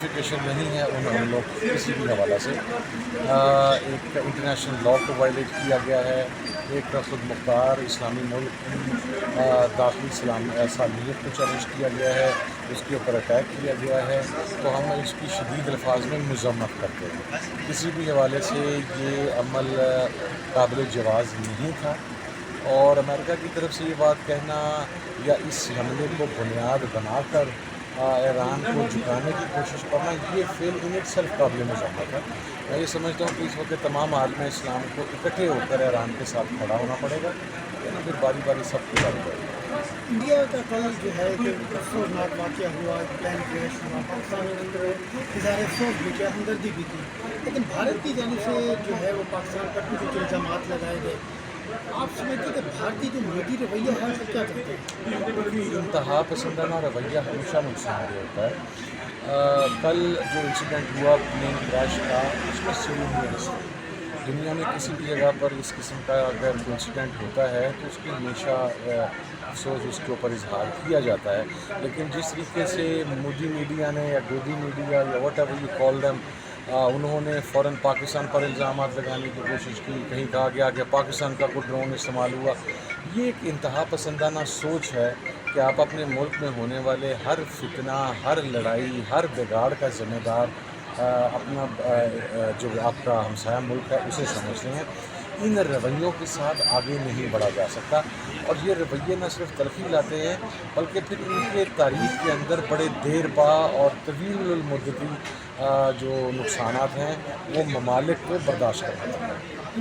Justification نہیں ہے ان حملوں کی کسی بھی حوالہ سے۔ ایک انٹرنیشنل لاء کو وائلیٹ کیا گیا ہے، ایک خود مختار اسلامی ملک کی داخلی سالمیت کو چیلنج کیا گیا ہے، اس کے اوپر اٹیک کیا گیا ہے، تو ہم اس کی شدید الفاظ میں مذمت کرتے ہیں۔ کسی بھی حوالے سے یہ عمل قابل جواز نہیں تھا، اور امریکہ کی طرف سے یہ بات کہنا یا اس حملے کو بنیاد بنا کر ایران کو جھکانے کی کوشش کرنا، یہ فعل ان اٹ سیلف قابل مذمت ہے۔ میں یہ سمجھتا ہوں کہ اس وقت تمام عالم اسلام کو اکٹھے ہو کر ایران کے ساتھ کھڑا ہونا پڑے گا، یعنی پھر باری باری سب کو باری باری۔ انڈیا کا کل جو ہے کہ افسوسناک واقعہ ہوا، پلین کریش ہوا، پاکستان کے اندر اظہار افسوس بھی کیا، ہمدردی بھی کی، لیکن بھارت کی جانب سے جو ہے وہ پاکستان پر کچھ جو الزامات لگائے گئے۔ آپ سمجھتے ہیں کہ بھارتی جو مودی رویہ ہے وہ کیا چاہتے ہیں؟ انتہا پسندانہ رویہ ہمیشہ نقصان دہ ہوتا ہے۔ کل جو انسیڈنٹ ہوا پلین کریش کا، اس میں سیریس دنیا میں کسی بھی جگہ پر اس قسم کا اگر انسیڈنٹ ہوتا ہے تو اس کی ہمیشہ افسوس اس کے اوپر اظہار کیا جاتا ہے، لیکن جس طریقے سے مودی میڈیا نے یا گودی میڈیا یا what ever you call them, انہوں نے فوراً پاکستان پر الزامات لگانے کی کوشش کی، کہیں کہا گیا کہ پاکستان کا کوئی ڈرون استعمال ہوا۔ یہ ایک انتہا پسندانہ سوچ ہے کہ آپ اپنے ملک میں ہونے والے ہر فتنہ، ہر لڑائی، ہر بگاڑ کا ذمہ دار اپنا جو آپ کا ہمسایہ ملک ہے اسے سمجھتے ہیں۔ ان رویوں کے ساتھ آگے نہیں بڑھا جا سکتا، اور یہ رویے نہ صرف تلخی لاتے ہیں بلکہ پھر ان کے تاریخ کے اندر بڑے دیر پا اور طویل المدتی جو نقصانات ہیں وہ ممالک کو برداشت کرنا پڑتا ہے۔